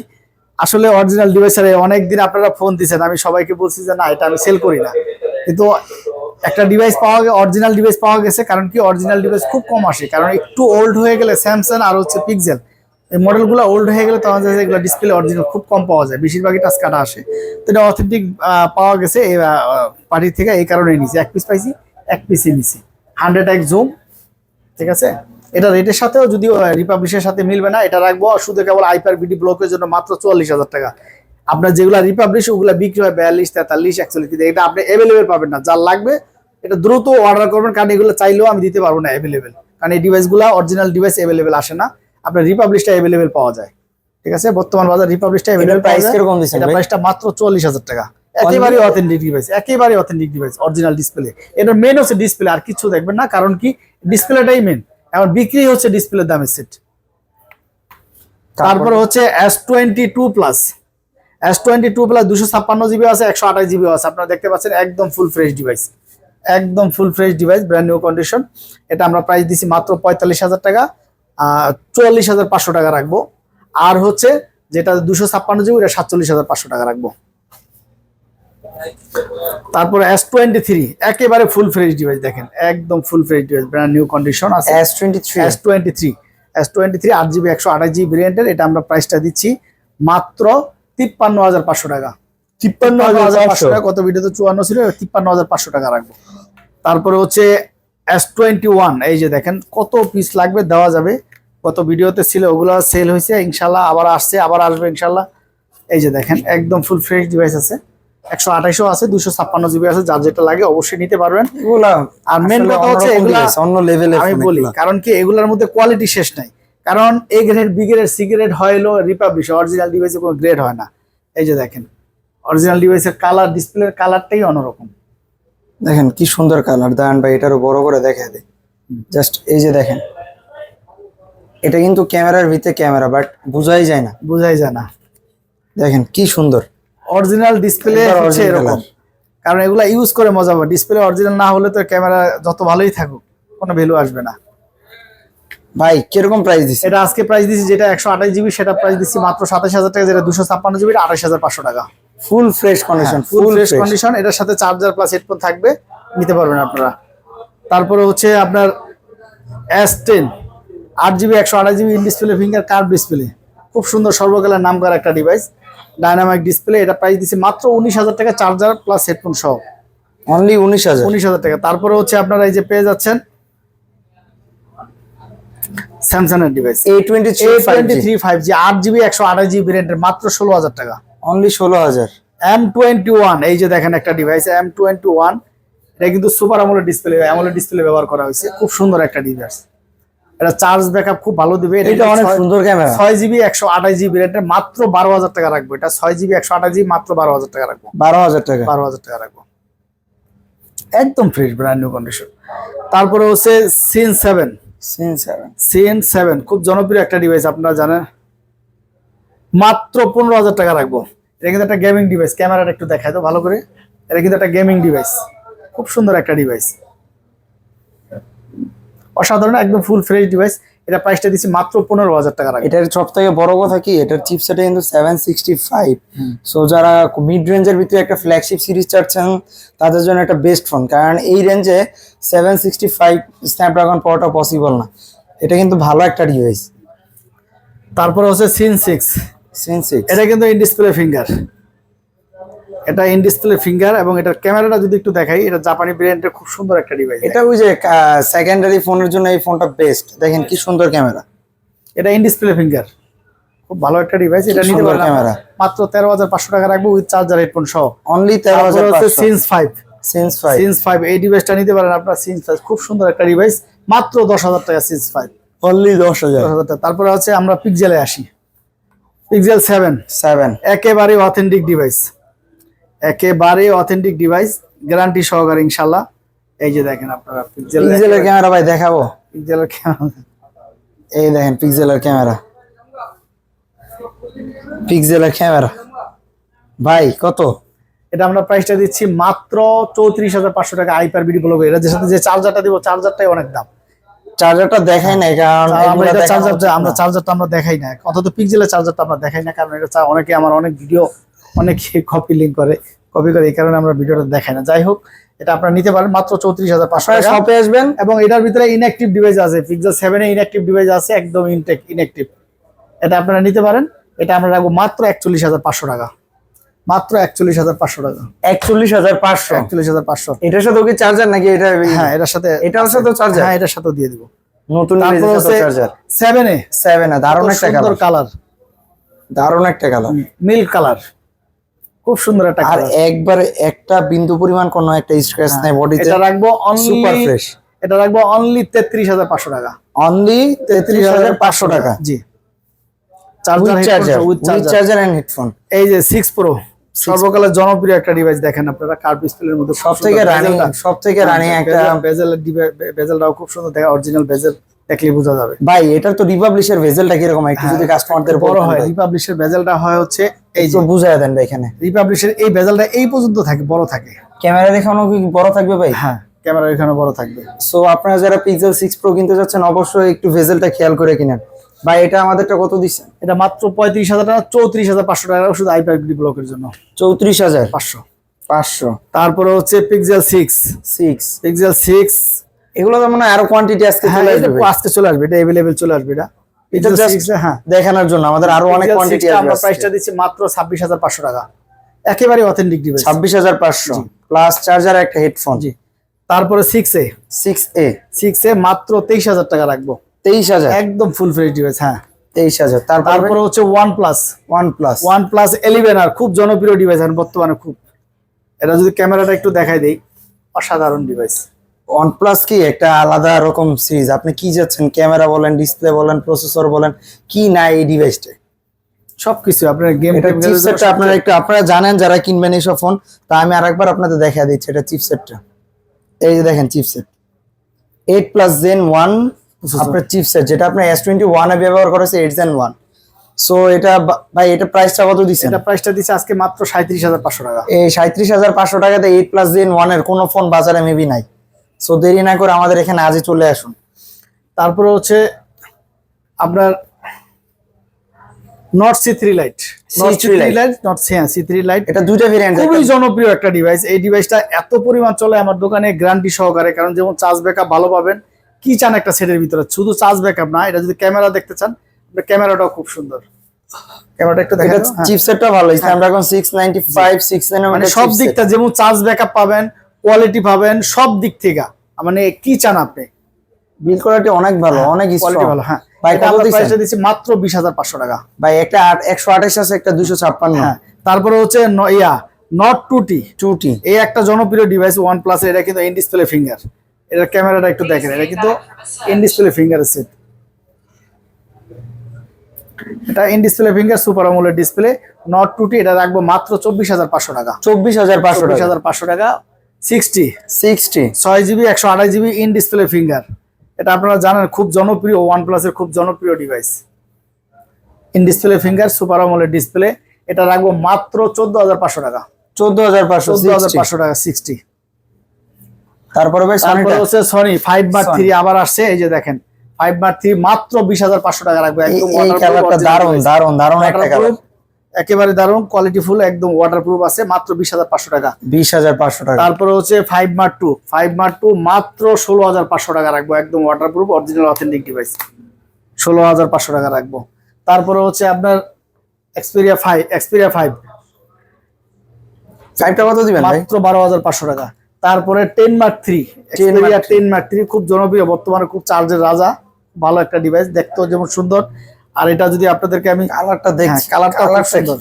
আসলে অরিজিনাল ডিভাইসের অনেকদিন আপনারা ফোন দিচ্ছেন, আমি সবাইকে বলছি যে না এটা আমি সেল করি না, কিন্তু একটা ডিভাইস পাওয়া গেছে, অরিজিনাল ডিভাইস পাওয়া গেছে। কারণ কি অরিজিনাল ডিভাইস খুব কম আসে, কারণ একটু ওল্ড হয়ে গেলে স্যামসাং আর হচ্ছে পিক্সেল এই মডেলগুলো ওল্ড হয়ে গেলে তখন এগুলো ডিসপ্লে অরিজিনাল খুব কম পাওয়া যায়, বেশিরভাগই টাচ কাটা আসে। তো এটা অথেন্টিক পাওয়া গেছে এই পার্টি থেকে, এই কারণেই নিছি। এক পিস পাইছি, এক পিসই নিছি, 100x জুম, ঠিক আছে। এটা রেটের সাথেও যদিও রিপাবলিশের সাথে মিলবে না, এটা রাখবো শুধু কেবল আইপার বিডি ব্লকের জন্য মাত্র 44,000 টাকা। আপনার যেগুলো রিপাবলিশ ওগুলো বিক্রি হয় 42, 43, 41, কিন্তু এটা আপনি অ্যাভেলেবেল পাবেন না। যার লাগবে এটা দ্রুত অর্ডার করবেন, কারণ এগুলো চাইলেও আমি দিতে পারবো না অ্যাভেলেবেল, কারণ এই ডিভাইসগুলো অরিজিনাল ডিভাইস অ্যাভেলেবেল আসে না। আপনার রিপাবলিশটা অ্যাভেলেবেল পাওয়া যায়, ঠিক আছে। বর্তমান বাজার রিপাবলিশটা অ্যাভেলেবেল পাওয়া প্রাইস যায়। কিরকম দিচ্ছেন এটা ভাই? প্রাইসটা মাত্র 44,000 টাকা। একেবারে অথেন্টিক ডিভাইস, একেবারে অথেন্টিক ডিভাইস, অরিজিনাল ডিসপ্লে। এটার মেন হচ্ছে ডিসপ্লে, আর কিছু দেখবেন না, কারণ কি ডিসপ্লেটাই মেন। এখন বিক্রি হচ্ছে ডিসপ্লে দামের সেট। তারপরে হচ্ছে S22 plus, S22 plus 256GB আছে, 128GB আছে। আপনারা দেখতে পাচ্ছেন একদম ফুল ফ্রেশ ডিভাইস, একদম full fresh device, brand new condition. এটা আমরা প্রাইস দিছি মাত্র 45,000 টাকা, 44,500 টাকা রাখবো। আর হচ্ছে যেটা 256GB এটা 47,500 টাকা রাখবো। তারপরে S23 একেবারে ফুল ফ্রেশ ডিভাইস, দেখেন একদম full fresh device, brand new condition আছে। S23 8GB 128GB ভেরিয়েন্টের, এটা আমরা প্রাইসটা দিচ্ছি মাত্র 53,500 টাকা। 53,500 টাকা, কত ভিডিওতে 54 ছিল, 53,500 টাকা রাখবো। তারপরে হচ্ছে S21, এই যে দেখেন কত পিস লাগবে দেওয়া যাবে, কত ভিডিওতে ছিল ওগুলো সেল হয়েছে, ইনশাল্লাহ আবার আসছে, আবার আসবে ইনশাল্লাহ। এই যে দেখেন একদম ফুল ফ্রেশ ডিভাইস আছে, 128 আছে, 256GB আছে, যার যেটা লাগে অবশ্যই নিতে পারবেন। আর মেন কথা হচ্ছে এগুলা অন্য লেভেলে আমি বলি, কারণ কি এগুলোর মধ্যে কোয়ালিটি শেষ নাই। কারণ A grade, B grade, C grade হয় হলো রিপাবলিশ, অরিজিনাল ডিভাইসে কোনো গ্রেড হয় না। এই যে দেখেন অরিজিনাল ডিভাইসের কালার, ডিসপ্লের কালারটাই অন্যরকম। দেখেন কি সুন্দর কালার। দান ভাই এটারও বড় করে দেখা দেয়, জাস্ট এই যে দেখেন, এটা কিন্তু ক্যামেরার ভিতরে ক্যামেরা, বাট বোঝাই যায় না, বোঝাই যায় না। দেখেন কি সুন্দর অরিজিনাল ডিসপ্লে একবার হচ্ছে original এরকম, color। কারণ এগুলা ইউজ করে মজা পাবে। ডিসপ্লে অরিজিনাল না হলে তো ক্যামেরা যত ভালোই থাকুক কোনো ভ্যালু আসবে না। ভাই কিরকম প্রাইস দিছে? এটা আজকে প্রাইস দিচ্ছি, যেটা 128GB সেটা প্রাইস দিচ্ছি মাত্র 27,000 টাকা, যেটা 256GB 28,500 টাকা। Full fresh condition, full fresh condition, এটার সাথে চার্জার প্লাস হেডফোন থাকবে, নিতে পারবেন আপনারা। তারপরে হচ্ছে আপনার S10 8GB 128GB in display finger curve display, খুব সুন্দর সর্বকালের নাম করা একটা ডিভাইস, ডাইনামিক ডিসপ্লে। এটা প্রাইস দিচ্ছি মাত্র 19,000 টাকা, চার্জার প্লাস হেডফোন সহ, অনলি 19,000। 19,000 টাকা। তারপরে হচ্ছে আপনারা এই যে পেয়ে যাচ্ছেন স্যামসাং এর device A23 5G 8GB 128GB ভেরিয়েন্টের, মাত্র 16,000 টাকা, অনলি 16,000। M21, এই যে দেখেন একটা ডিভাইস M21, এটা কিন্তু সুপার অ্যামোলেড ডিসপ্লে ব্যবহার করা হয়েছে, খুব সুন্দর একটা ডিভাইস। এটা চার্জ ব্যাকআপ খুব ভালো দিবে। এটা অনেক সুন্দর ক্যামেরা। 6GB 128GB ভেরিয়েন্টের, মাত্র 12,000 টাকা রাখবো। এটা 6GB 128GB মাত্র 12,000 টাকা রাখবো। 12,000 টাকা। 12,000 টাকা রাখবো, একদম ফ্রেশ, ব্র্যান্ড নিউ কন্ডিশন। তারপরে হচ্ছে CN7 খুব জনপ্রিয় একটা ডিভাইস, আপনারা জানেন, মাত্র 15,000 টাকা রাখবো। এটা কিন্তু একটা গেমিং ডিভাইস, ক্যামেরাটা একটু দেখায় তো ভালো করে। এটা কিন্তু একটা গেমিং ডিভাইস, খুব সুন্দর একটা ডিভাইস, অসাধারণ, একদম ফুল ফ্রেশ ডিভাইস। এটা প্রাইসটা দিচ্ছি মাত্র 15,000 টাকা রাখবে। এটার সব থেকে বড় কথা কি, এটার চিপসেটে কিন্তু 765। সো যারা মিড রেঞ্জের ভিতরে একটা ফ্ল্যাগশিপ সিরিজ চাচ্ছেন তাদের জন্য একটা বেস্ট ফোন, কারণ এই রেঞ্জে 765 স্ন্যাপড্রাগন পাওয়াটা পসিবল না। এটা কিন্তু ভালো একটা ডিভাইস। তারপর হচ্ছে সিন 6, এটা কিন্তু ইন ডিসপ্লে ফিঙ্গার, এটা ইন ডিসপ্লে ফিঙ্গার এবং এটার ক্যামেরাটা যদি একটু দেখাই, এটা জাপানি ব্র্যান্ডের খুব সুন্দর একটা ডিভাইস। এটা ওই যে সেকেন্ডারি ফোনের জন্য এই ফোনটা বেস্ট। দেখেন কি সুন্দর ক্যামেরা, এটা ইন ডিসপ্লে ফিঙ্গার, খুব ভালো একটা ডিভাইস। এটা নিতে পারেন ক্যামেরা, মাত্র 13,500 টাকা রাখবো উইথ চার্জার হেডফোন সহ, অনলি 13,500। সিন্স 5, সিন্স 5 এই ডিভাইসটা নিতে পারেন আপনারা। সিন্স 5 খুব সুন্দর একটা ডিভাইস, মাত্র 10,000 টাকা সিন্স 5, অনলি 10,000 টাকা। তারপরে হচ্ছে আমরা পিক্সেলে আসি, পিক্সেল 7 একেবারে অথেন্টিক ডিভাইস, একেবারে অথেন্টিক ডিভাইস, গ্যারান্টি সহকারে ইনশাআল্লাহ। এই যে দেখেন আপনারা পিক্সেলের ক্যামেরা ভাই দেখাবো, পিক্সেলের ক্যামেরা, এই দেখেন পিক্সেলের ক্যামেরা, পিক্সেলের ক্যামেরা ভাই কত? এটা আমরা প্রাইসটা দিচ্ছি মাত্র 34,500 টাকা আইপার বিডি ব্লক। এর সাথে যে চার্জারটা দিব, চার্জারটাই অনেক দাম। চার্জারটা দেখাই নাই, কারণ আমরা চার্জারটা আমরা দেখাই না, অন্তত পিক্সেলের চার্জারটা আমরা দেখাই না, কারণ এটা অনেকে আমার অনেক ভিডিও অনেকে কপি লিঙ্ক করে, এই কারণে আমরা ভিডিওটা দেখাই না। যাই হোক, এটা আপনারা নিতে পারেন মাত্র 34,500 টাকা। শপে আসবেন, এবং এটার ভিতরে ইনঅ্যাক্টিভ ডিভাইস আছে, পিক্সেল 7 এ ইনঅ্যাক্টিভ ডিভাইস আছে, একদম ইনঅ্যাক্টিভ। এটা আপনারা নিতে পারেন। এটা আমরা রাখবো মাত্র 41,500 টাকা, মাত্র 41,500 টাকা, 41,500। 41,500। এটার সাথে কি চার্জার নাকি? এটা হ্যাঁ, এটার সাথে, এটার সাথে চার্জার, হ্যাঁ এটার সাথেও দিয়ে দিব। নতুন চার্জার 7 এ, 7 এ দারুণ একটা সুন্দর কালার, দারুণ একটা কালার, মিল্ক কালার, খুব সুন্দর একটা আর কালার। একবারে একটা বিন্দু পরিমাণ কোনো একটা স্ক্র্যাচ নাই বডিতে। এটা রাখবো অনলি সুপার ফ্রেশ, এটা রাখবো অনলি 33,500 টাকা, অনলি 33,500 টাকা। জি, উইথ চার্জার এন্ড হেডফোন। এই যে 6 প্রো সর্বকালের জনপ্রিয় একটা ডিভাইস। দেখেন আপনারা, কার্ভ ডিসপ্লের মধ্যে সবথেকে রানিং একটা বেজেলটাও খুব সুন্দর, দেখা অরিজিনাল বেজেল দেখলে বোঝা যাবে। ভাই এটার তো রিপাবলিশের বেজেলটা কি রকম, একটু যদি কাস্টমারদের বড় হয়। রিপাবলিশের বেজেলটা হয় হচ্ছে এই যে, বুঝায় দেন ভাই। এখানে রিপাবলিশের এই বেজেলটা এই পর্যন্ত থাকে, বড় থাকে। ক্যামেরা দেখানো কি বড় থাকবে ভাই? হ্যাঁ, ক্যামেরা এখানে বড় থাকবে। সো আপনারা যারা পিক্সেল 6 প্রো কিনতে যাচ্ছেন অবশ্যই একটু বেজেলটা খেয়াল করে কিনেন। ভাই এটা আমাদেরটা কত দিচ্ছেন? এটা মাত্র 35,000 টাকা, 34,500 টাকা শুধু আইপ্যাড ব্লকের জন্য, 34,500। তারপরে হচ্ছে পিক্সেল 6 এগুলো তো মনে হয় আরো কোয়ান্টিটি আজকে চলে আসবে, আজকে চলে আসবে, এটা अवेलेबल চলে আসবে। এটা জাস্ট হ্যাঁ দেখানোর জন্য, আমাদের আরো অনেক কোয়ান্টিটি আসবে। আমরা প্রাইসটা দিচ্ছি মাত্র 26,500 টাকা, একেবারে অথেন্টিক ডিভাইস। 26,500 প্লাস চার্জার, একটা হেডফোন। জি। তারপরে 6A মাত্র 23,000 টাকা রাখবো, 23,000 একদম ফুল ফ্রেশ ডিভাইস। হ্যাঁ, 23,000। তারপরে হচ্ছে OnePlus 11 আর খুব জনপ্রিয় ডিভাইস এখন বর্তমানে খুব। এটা যদি ক্যামেরাটা একটু দেখাই দেই, অসাধারণ ডিভাইস। OnePlus কি একটা আলাদা রকম সিরিজ। আপনি কি যাচ্ছেন, ক্যামেরা বলেন, ডিসপ্লে বলেন, প্রসেসর বলেন, কি নাই এই ডিভাইসটা? সবকিছু আপনার গেম, এটা চিপসেটটা আপনারা জানেন যারা কিনবেন এইসব ফোন, তা আমি আরেকবার আপনাদের দেখা দিচ্ছি। এটা চিপসেটটা, এই যে দেখেন চিপসেট 8+ Gen 1 আপনার চিপসেট, যেটা আপনার S21 এ ব্যবহার করেছে 8 Gen 1। সো এটা ভাই, এটা প্রাইসটা কত দিচ্ছেন? এটা প্রাইসটা দিচ্ছে আজকে মাত্র 37,500 টাকা। এই 37,500 টাকাতে 8+ Gen 1 এর কোনো ফোন বাজারে মেবি নাই। সো দেরি না করে আমাদের এখানে আজই চলে আসুন। তারপরে হচ্ছে আপনার Nord C3 Lite, C3 Lite, এটা দুইটা ভেরিয়েন্ট, খুবই জনপ্রিয় একটা ডিভাইস। এই ডিভাইসটা এত পরিমাণ চলে আমার দোকানে গ্যারান্টি সহকারে, কারণ যেমন চার্জ ব্যাকআপ ভালো পাবেন। কি চান একটা সেটের ভিতরে, শুধু চার্জ ব্যাকআপ না, এটা যদি ক্যামেরা দেখতে চান, ক্যামেরাটাও খুব সুন্দর। ক্যামেরাটা একটু দেখেন, চিপসেটটা ভালো, Snapdragon 695 6 nanometer, মানে সব দিকটা, যেমন চার্জ ব্যাকআপ পাবেন, কোয়ালিটি পাবেন, সব দিক থেকে। মানে কি চান আপনি, বিল কোয়ালিটি অনেক ভালো, অনেক কোয়ালিটি ভালো। হ্যাঁ ভাই, এটা আমরা প্রাইসটা দিচ্ছি মাত্র 20,500 টাকা। ভাই একটা 128 আছে, একটা 256। হ্যাঁ, তারপরে হচ্ছে Nord 2T এই একটা জনপ্রিয় ডিভাইস OnePlus এর। এটা কিন্তু ইন ডিসপ্লে ফিঙ্গার, এটার ক্যামেরাটা একটু দেখেন, এটা কিন্তু ইন ডিসপ্লে ফিঙ্গারের সেট। এটা in display finger super AMOLED display Nord 2T। এটা রাখবো মাত্র 24,500 টাকা, 24,500 টাকা। 60 6GB 128GB in display finger. এটা আপনারা জানেন খুব জনপ্রিয়, OnePlus এর খুব জনপ্রিয় device, in display finger super AMOLED display. এটা রাখবো মাত্র 14,500 টাকা, 14,500 টাকা। 60 তারপরে ভাই তারপরে সনিটা হচ্ছে সনি 5/3 আবার আসছে, এই যে দেখেন 5/3 মাত্র 20,500 টাকা রাখবো। একদম এই কালারটা দারুন দারুন দারুন একটা কালার, একেবারে দারুন কোয়ালিটি ফুল, একদম ওয়াটারপ্রুফ আছে, মাত্র 20,500 টাকা। 20,500 টাকা। তারপরে হচ্ছে 5/2 মাত্র 16,500 টাকা রাখবো, একদম ওয়াটারপ্রুফ অরিজিনাল অথেন্টিক ডিভাইস, 16,500 টাকা রাখবো। তারপরে হচ্ছে আপনার এক্সপেরিয়া 5 5টা কত দিবেন ভাই? মাত্র 12,500 টাকা। তারপরে 10/3 এক্সপেরিয়া 10/3 খুব জনপ্রিয়, বর্তমানে খুব চার্জের রাজা, ভালো একটা ডিভাইস, দেখতেও যেমন সুন্দর। আর এটা যদি আপনাদেরকে আমি কালারটা দেখছি, কালারটা খুব সুন্দর,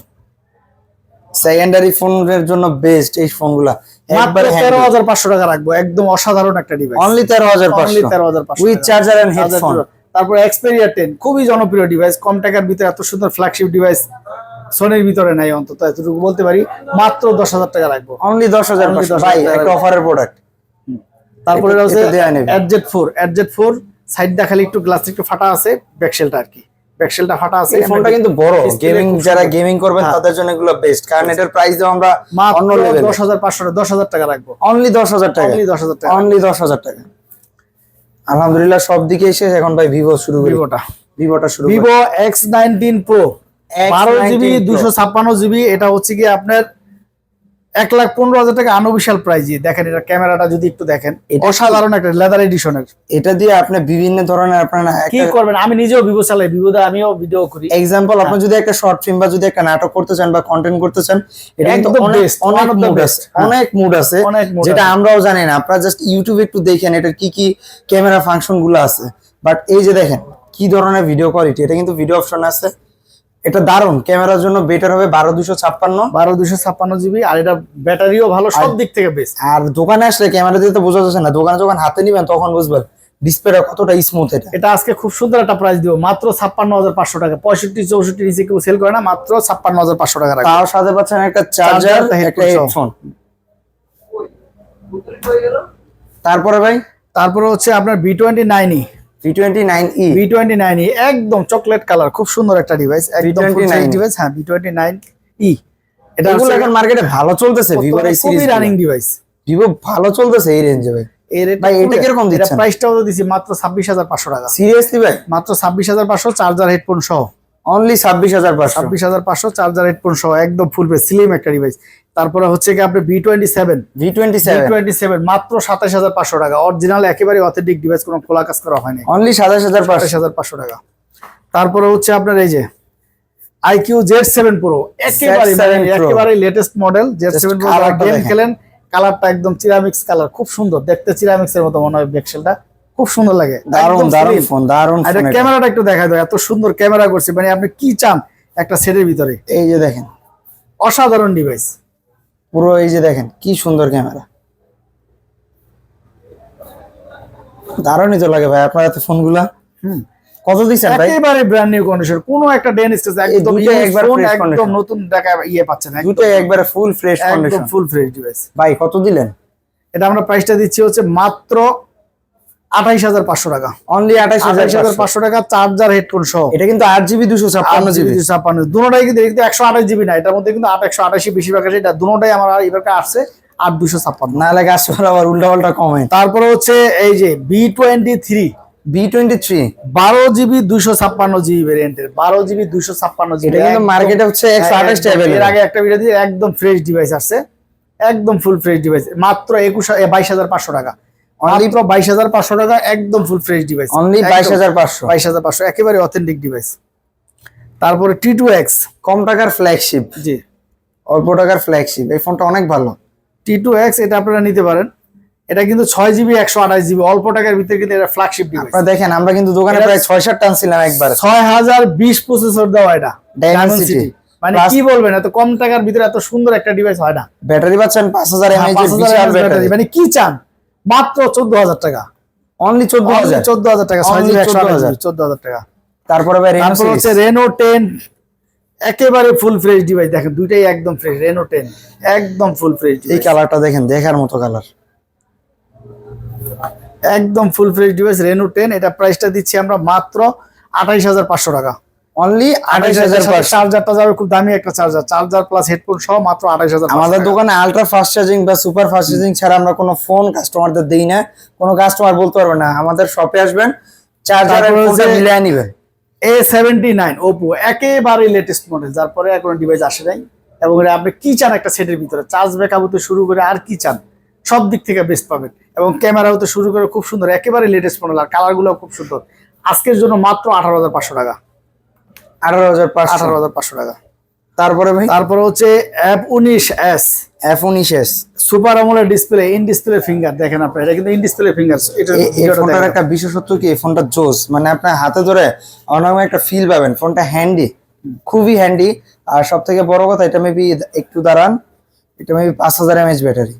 সেকেন্ডারি ফোনের জন্য বেস্ট এই ফোনগুলা। মাত্র 13,500 টাকা রাখবো, একদম অসাধারণ একটা device, only 13,500 13,500 with charger and headphone. তারপরে এক্সপেরিয়া 10 খুবই জনপ্রিয় ডিভাইস, কম টাকার ভিতরে এত সুন্দর ফ্ল্যাগশিপ ডিভাইস সোনির ভিতরে নাই, অন্তত এতটুকু বলতে পারি। মাত্র 10,000 টাকা রাখবো, অনলি 10,500 ভাই, একটা অফারের প্রোডাক্ট। তারপরে হচ্ছে এডজেট 4 সাইডটা খালি একটু গ্লাস একটু ফাটা আছে, ব্যাকশেলটা আর কি, ব্যাকশেলটা ফাটা আছে। এই ফোনটা কিন্তু বড়, গেমিং যারা সুন্দর। গেমিং করবেন তাদের জন্য এগুলো বেস্ট, কারণ এটার প্রাইস দাও আমরা অন্য মাত্র লেভেলে। 10,000 টাকা রাখবো, অনলি 10,000 টাকা, অনলি 10,000 টাকা, অনলি 10,000 টাকা। আলহামদুলিল্লাহ সব দিকে এসে এখন ভাই ভিভো শুরু করি, ভিভোটা শুরু করি। Vivo X19 Pro 12GB 256GB, এটা হচ্ছে কি আপনার 1,15,000 টাকা আনঅফিশিয়াল প্রাইস। দেখেন এটা ক্যামেরাটা যদি একটু দেখেন, অসাধারণ একটা লেদার এডিশনের। এটা দিয়ে আপনি বিভিন্ন ধরনের আপনারা কি করবেন, আমি নিজেও ভিভো চালাই, ভিভোতে আমিও ভিডিও করি। এক্সাম্পল আপনি যদি একটা শর্ট ফিল্ম বা যদি একটা নাটক করতে চান বা কন্টেন্ট করতে চান, এটা কিন্তু একদম অনেক best, অনেক one of the mood best। আছে, অনেক মুড আছে, অনেক mood যেটা আছে। আমরাও জানি না। আপনারা জাস্ট ইউটিউবে একটু দেখেন এটার কি কি ক্যামেরা ফাংশন গুলো আছে, বাট এই যে দেখেন কি ধরনের ভিডিও কোয়ালিটি, এটা কিন্তু ভিডিও অপশন আছে। এটা দারুন, ক্যামেরার জন্য বেটার হবে 12,256 আর এটা ব্যাটারিও ভালো, সব দিক থেকে বেস্ট। আর দোকানে আসলে ক্যামেরা দিয়ে তো বোঝা যাচ্ছে না, দোকানে যখন হাতে নিবেন তখন বুঝবেন ডিসপ্লেটা কতটা স্মুথ। এটা আজকে খুব সুন্দর একটা প্রাইস দিব, মাত্র 56,500 টাকা। 65-64 নিচে কেউ সেল করে না, মাত্র 56,500 টাকা রাখবো। তার সাথে পাচ্ছেন একটা চার্জার, একটা হেডফোন। তারপরে ভাই, তারপরে হচ্ছে আপনার V29e V29e, V29e একদম চকলেট কালার, খুব সুন্দর একটা ডিভাইস, একদম ফুল সাইজ ডিভাইস। হ্যাঁ, V29e এটা এগুলো এখন মার্কেটে ভালো চলতেছে, ভিভোর এই খুবই সিরিজ রানিং ডিভাইস, ভিভো ভালো চলতেছে এই রেঞ্জে ভাই। এই রেট ভাই এটা কিরকম এটা দিচ্ছেন? প্রাইসটাও দিছি মাত্র 26,500 টাকা, সিরিয়াসলি ভাই? মাত্র 26,500, চার্জার হেডফোন সহ, অনলি 26,500। 26,500 চার্জার হেডফোন সহ, একদম ফুল পেজ স্লিম একটা ডিভাইস। তারপরে হচ্ছে কি আপনি V27 মাত্র 27,500 টাকা, অরিজিনাল একেবারে অথেন্টিক ডিভাইস, কোনো খোলা কাজ করা হয়নি, অনলি 27,500। 27,500 টাকা। তারপরে হচ্ছে আপনার এই যে IQ Z7 Pro একেবারে latest model Z7 Pro, game খেলেন, কালারটা একদম সিরামিক্স কালার, খুব সুন্দর দেখতে, সিরামিক্স এর মতো মনে হয় ব্যাকশেলটা, খুব সুন্দর লাগে, দারুন দারুন ফোন, দারুন আর ফোন। ক্যামেরাটা একটু দেখাই দাও, এত সুন্দর ক্যামেরা করছে, মানে আপনি কি চান একটা সেটের ভিতরে, এই যে দেখেন অসাধারণ ডিভাইস। পুরো, এই যে দেখেন কি সুন্দর ক্যামেরা, দারুণই তো লাগে ভাই আপনার হাতে ফোনগুলা। কত দিচ্ছেন ভাই? একেবারে ব্র্যান্ড নিউ কন্ডিশন, কোনো একটা ডেন স্টেজ একদম দুইটাই একবার ফোন fresh একদম condition। নতুন টাকা ইয়ে পাচ্ছেন, দুটোই একবারে ফুল ফ্রেশ একদম কন্ডিশন। Full fresh device. ভাই কত দিলেন? এটা আমরা প্রাইসটা দিচ্ছি হচ্ছে মাত্র 28,500 টাকা, অনলি 28,500 টাকা, চার্জার হেডফোন সহ। এটা কিন্তু 8GB 256GB, 256 দুটোটাই কিন্তু 128GB না, এটার মধ্যে কিন্তু 128 বেশিরভাগ আছে, এটা দুটোটাই আমার এবার আসছে 8,256। না লাগে আসলে আবার উল্টা পাল্টা কমে। তারপরে হচ্ছে এই যে B23 12GB 256GB ভেরিয়েন্টের, 12GB 256GB, এটা কিন্তু মার্কেটে হচ্ছে 128 টাকা। এর আগে একটা ভিডিও দিয়ে একদম ফ্রেশ ডিভাইস আসছে, একদম ফুল ফ্রেশ ডিভাইস, মাত্র 22,500 টাকা, মাত্র 22,500 টাকা, একদম ফুল ফ্রেশ ডিভাইস, অনলি 22,500। 22,500 একেবারে অথেন্টিক ডিভাইস। তারপরে T2X কম টাকার ফ্ল্যাগশিপ, জি অল্প টাকার ফ্ল্যাগশিপ, এই ফোনটা অনেক ভালো। T2X এটা আপনারা নিতে পারেন, এটা কিন্তু 6GB 128GB অল্প টাকার ভিতরে, কিন্তু এটা ফ্ল্যাগশিপ ডিভাইস। আপনারা দেখেন আমরা কিন্তু দোকানে প্রায় 6-7 টানছিলাম একবার। 6020 প্রসেসর দেওয়া, এটা Dimensity, মানে কি বলবেন, এত কম টাকার ভিতরে এত সুন্দর একটা ডিভাইস হয় না। ব্যাটারি পাচ্ছেন 5000 mAh এর বিশাল ব্যাটারি, মানে কি চান, মাত্র 14,000 টাকা, অনলি 14,000। 14,000 টাকা, 6GB 14,000 14,000 টাকা। তারপরে ভাই Reno তারপর হচ্ছে series, Reno 10 একেবারে ফুল ফ্রেশ ডিভাইস, দেখেন দুইটাই একদম ফ্রেশ, Reno 10 একদম ফুল ফ্রেশ, এই কালারটা দেখেন, দেখার মতো কালার, একদম ফুল ফ্রেশ ডিভাইস Reno 10। এটা প্রাইসটা দিচ্ছি আমরা মাত্র 28,500 টাকা, অনলি 28500। চার্জারটা যাবে খুব দামি একটা চার্জার প্লাস হেডফোন সহ মাত্র 28500। আমাদের দোকানে আলট্রা ফাস্ট চার্জিং বা সুপার ফাস্ট চার্জিং ছাড়া আমরা কোনো ফোন কাস্টমারদের দেই না। কোনো কাস্টমার বলতে পারবে না, আমাদের শপে আসবেন, চার্জার আর ফোনটা মিলিয়ে নেবেন। A79 ওপো একেবারে লেটেস্ট মডেল, যার পরে কোনো ডিভাইস আসে নাই। এবং এটা আপনি কি চান একটা সেটের ভিতরে, চার্জ ব্যাকআপ হতে শুরু করে আর কি চান সব দিক থেকে বেস্ট পাবেন। এবং ক্যামেরা হতে শুরু করে খুব সুন্দর, একেবারে লেটেস্ট মডেল, আর কালারগুলো খুব সুন্দর। আজকের জন্য মাত্র 18500 টাকা। 18500 টাকা। তারপরে ভাই, তারপরে হচ্ছে F19s। F19s super AMOLED display, in display finger. দেখেন আপনারা, এটা কিন্তু ইন ডিসপ্লে ফিঙ্গার। এটা এই ফোনটার একটা বিশেষত্ব কি, এই ফোনটা জোস, মানে আপনার হাতে ধরে অন্যরকম একটা ফিল পাবেন। ফোনটা হ্যান্ডি, খুবই হ্যান্ডি। আর সব থেকে বড় কথা, এটা মেবি একটু দাঁড়ান, এটা মেবি 5000 mAh ব্যাটারি।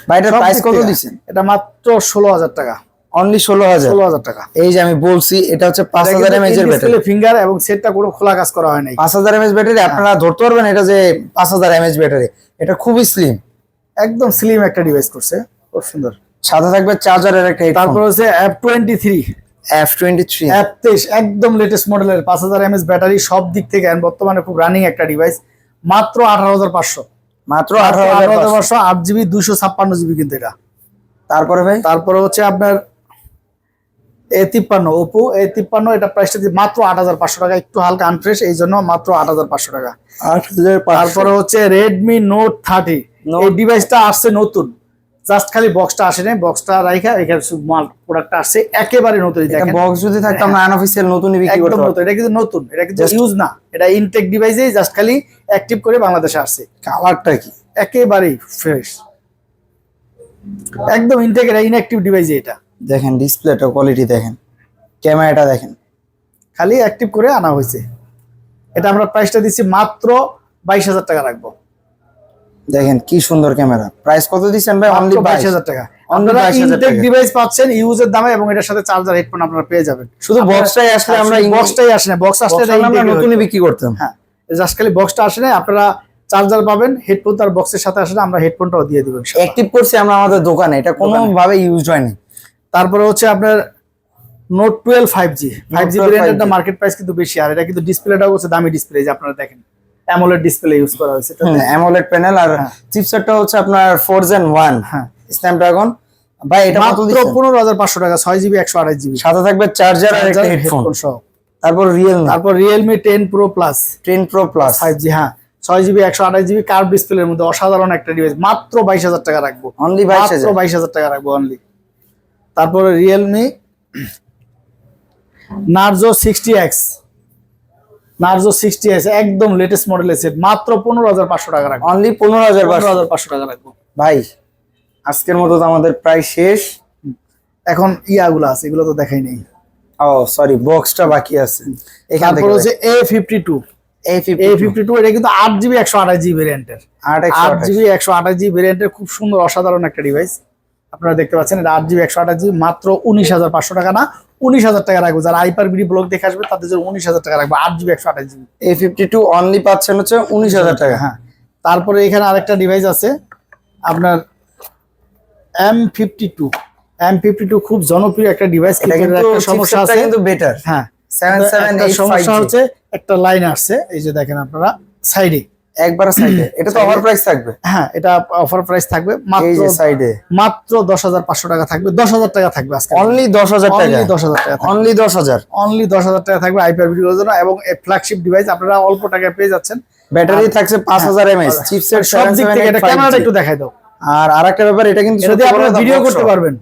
ভাই এটার প্রাইস কত দিচ্ছেন? এটা মাত্র 16000 টাকা। অনলি 16000 টাকা। এই যে আমি বলছি, এটা হচ্ছে 5000 mAh এর ব্যাটারি, ফিঙ্গার, এবং সেটটা কোনো খোলা কাজ করা হয় নাই। 5000 mAh ব্যাটারি। আপনারা ধরতে পারবেন এটা যে 5000 mAh ব্যাটারি। এটা খুবই স্লিম, একদম স্লিম একটা ডিভাইস করছে, খুব সুন্দর। সাথে থাকবে চার্জারের একটা হেডফোন। তারপর হচ্ছে F23 F23 একদম লেটেস্ট মডেলের 5000 mAh ব্যাটারি, সব দিক থেকে বর্তমানে খুব রানিং একটা ডিভাইস। মাত্র 18500। মাত্র 18500, 8GB 256GB কিন্তু এটা। তারপরে ভাই, তারপরে হচ্ছে আপনার A53 ওপো A53, এটা প্রাইসটা মাত্র 8500 টাকা, একটু হালকা আনফ্রেশ, এই জন্য মাত্র 8500 টাকা। 8500। তারপরে হচ্ছে Redmi Note 30, এই ডিভাইসটা আসছে নতুন, জাস্ট খালি বক্সটা আসে নাই, বক্সটা রাইখা এখানে শুধু মাল প্রোডাক্টটা আসছে একেবারে নতুন। দেখেন বক্স যদি থাকতো আমরা আনঅফিশিয়াল নতুনই বিক্রি করতে পারতাম। এটা কিন্তু নতুন, এটা কিন্তু ইউজ না, এটা ইনটেক ডিভাইসেই জাস্ট খালি অ্যাক্টিভ করে বাংলাদেশে আসছে। কালারটা কি একেবারেই ফ্রেশ, একদম ইনটেক, এটা ইনঅ্যাক্টিভ ডিভাইসে। এটা দেখেন ডিসপ্লেটা কোয়ালিটি দেখেন, ক্যামেরাটা দেখেন, খালি অ্যাক্টিভ করে আনা হয়েছে। এটা আমরা প্রাইসটা দিচ্ছি মাত্র 22000 টাকা রাখবো। দেখেন কি সুন্দর ক্যামেরা। প্রাইস কত দিচ্ছেন ভাই? অনলি 22000 টাকা। অনলি আপনারা 22000 ইনটেক টাকা ডিভাইস পাচ্ছেন ইউজের দামে, এবং এটার সাথে চার্জার হেডফোন আপনারা পেয়ে যাবেন। শুধু বক্সটাই আসলে আমরা বক্সটাই আসে না, বক্স আসলে আমরা নতুনই বিক্রি করতাম। হ্যাঁ, জাস্ট খালি বক্সটা আসে না, আপনারা চার্জার পাবেন, হেডফোন তার বক্সের সাথে আসে না, আমরা হেডফোনটাও দিয়ে দিব। অ্যাক্টিভ করছি আমরা আমাদের দোকানে, এটা কোনো ভাবে ইউজ হয়নি। তারপরে হচ্ছে আপনার Note 12 5G ভেরিয়েন্টটা মার্কেট প্রাইস কিন্তু বেশি, আর এটা কিন্তু ডিসপ্লেটাও হচ্ছে দামি ডিসপ্লে, যে আপনারা দেখেন অ্যামোলেড ডিসপ্লে ইউজ করা হয়েছে। অ্যামোলেড প্যানেল, আর চিপসেটটা হচ্ছে আপনার 4 Gen 1 হ্যাঁ স্ন্যাপড্রাগন। ভাই এটা কত মাত্র দিচ্ছেন? 15500 টাকা, 6GB 128GB, সাথে থাকবে চার্জার আর একটা হেডফোন সহ। তারপর Realme 10 Pro Plus 10 Pro Plus 5G, হ্যাঁ 6GB 128GB কার্ভ ডিসপ্লের মধ্যে অসাধারণ একটা ডিভাইস, মাত্র 22000 টাকা রাখবো। অনলি মাত্র 22000 টাকা রাখবো অনলি। তারপরে Realme Narzo 60X একদম লেটেস্ট মডেল সেট, মাত্র 15500 টাকা রাখবো। অনলি 15500 টাকা রাখবো। ভাই আজকের মতো তো আমাদের প্রায় শেষ। এখন ইয়াগুলো আছে, এগুলো তো দেখাই নেই। ও সরি, বক্সটা বাকি আছে। তারপর হচ্ছে A52 এটা কিন্তু 8GB 128GB ভেরিয়েন্টের, 8GB 128GB ভেরিয়েন্টের খুব সুন্দর অসাধারণ একটা ডিভাইস। আপনারা দেখতে পাচ্ছেন, এটা 8GB 128GB, মাত্র 19500 টাকা না 19000 টাকা রাখবো। যারা হাইপার বিডি ব্লগ দেখে আসবে তাদের জন্য 19000 টাকা রাখবো। 8GB 128GB A52 অনলি পাচ্ছেন হচ্ছে 19000 টাকা। হ্যাঁ, তারপরে এখানে আরেকটা ডিভাইস আছে আপনার M52 খুব জনপ্রিয় একটা ডিভাইস, এটা কিন্তু কিন্তু একটা সমস্যা আছে, কিন্তু বেটার। হ্যাঁ 7785G সমস্যা হচ্ছে একটা লাইন আসছে, এই যে দেখেন আপনারা সাইডে, একবার সাইডে। এটা তো অফার প্রাইস থাকবে। হ্যাঁ, এটা অফার প্রাইস থাকবে এই মাত্র যে সাইডে মাত্র 10500 টাকা থাকবে, 10000 টাকা থাকবে আজকে। অনলি 10000 টাকা, অনলি 10000 টাকা, অনলি 10000, অনলি 10000 টাকা থাকবে হাইপার ভিডিওর জন্য। এবং ফ্ল্যাগশিপ ডিভাইস আপনারা অল্প টাকায় পেয়ে যাচ্ছেন। ব্যাটারি থাকছে 5000 mAh, চিপসেট সব দিক থেকে, এটা ক্যামেরাটা একটু দেখাই দাও। আর আরেকটা ব্যাপার, এটা কিন্তু যদি আপনারা ভিডিও করতে পারবেন,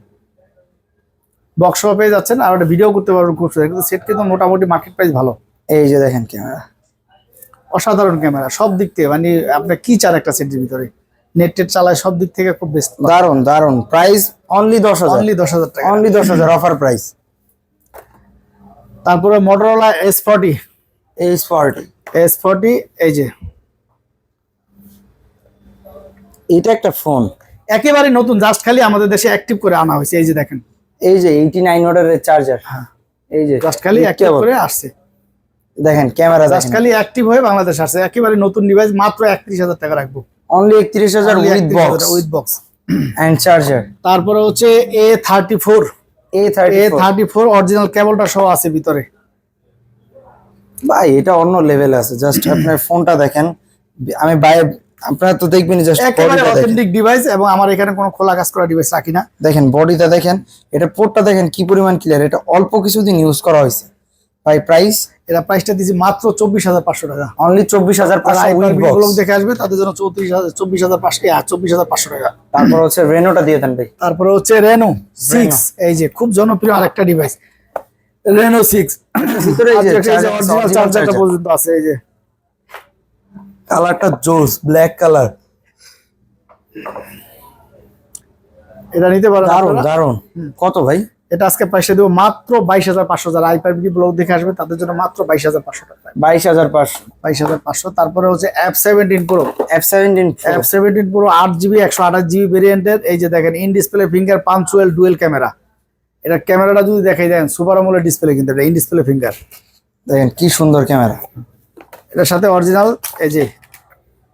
বক্স পেয়ে যাচ্ছেন, আর একটা ভিডিও করতে পারবেন খুব সুন্দর। কিন্তু সেট কিন্তু মোটামুটি মার্কেট প্রাইস ভালো। এই যে দেখেন ক্যামেরা, অসাধারণ ক্যামেরা সব দিক থেকে, মানে আপনি কি চান একটা সেটের ভিতরে, নেট চালায় সব দিক থেকে খুব বেস্ট। দারুন দারুন। প্রাইস অনলি 10000, অনলি 10000 টাকা, অনলি 10000 অফার প্রাইস। তারপরে Motorola S40 এই যে এটা একটা ফোন একেবারে নতুন, জাস্ট খালি আমাদের দেশে অ্যাক্টিভ করে আনা হয়েছে। এই যে দেখেন, এই যে 89 ওয়াটের চার্জার, হ্যাঁ এই যে জাস্ট খালি অ্যাক্টিভ করে আসছে। দেখেন ক্যামেরা, জাস্ট খালি অ্যাক্টিভ হয়ে বাংলাদেশ আসছে, একেবারে নতুন ডিভাইস, মাত্র 31000 টাকা রাখবো। Only 31000 with box and charger. তারপরে হচ্ছে A34 অরিজিনাল কেবলটা সহ আছে ভিতরে। ভাই এটা অন্য লেভেলে আছে, জাস্ট আপনার ফোনটা দেখেন, আমি বাইরে আপনারা তো দেখবেন জাস্ট একেবারে অথেন্টিক ডিভাইস, এবং আমার এখানে কোনো খোলা কাজ করা ডিভাইস রাখি না। দেখেন বডিটা দেখেন, এটা পোর্টটা দেখেন কি পরিমাণ ক্লিয়ার, এটা অল্প কিছুদিন ইউজ করা হয়েছে। ভাই প্রাইস, এটা প্রাইসটা দিয়েছি মাত্র 24,500 টাকা। অনলি আর 24,500 ব্লগ দেখে আসবে তাদের জন্য 24,500 টাকা। তারপর হচ্ছে রেনোটা দিয়ে দেন ভাই। তারপরে হচ্ছে রেনো 6, এই যে খুব জনপ্রিয় আরেকটা ডিভাইস রেনো 6। ভিতরে এই যে অরিজিনাল চার্জারটা পর্যন্ত আছে, এই যে কালারটা জোস, ব্ল্যাক কালার, এটা নিতে পারেন দারুন আপনারা। দারুন। কত ভাই? এটা আজকে পয়সা দেবো মাত্র 22,500। যারা আইপারবিডি ব্লগ দেখে আসবে তাদের জন্য মাত্র 22,500 টাকা। 22,500। 22,500। তারপরে হচ্ছে F17 Pro। F17 F17 Pro 8GB 128GB ভেরিয়েন্টের, এই যে দেখেন in display finger punctual dual camera. এটা ক্যামেরাটা যদি দেখাই দেন সুপার আমোলেড ডিসপ্লে, কিন্তু এটা ইন ডিসপ্লে ফিঙ্গার। দেখেন কি সুন্দর ক্যামেরা। এটার সাথে অরিজিনাল এই যে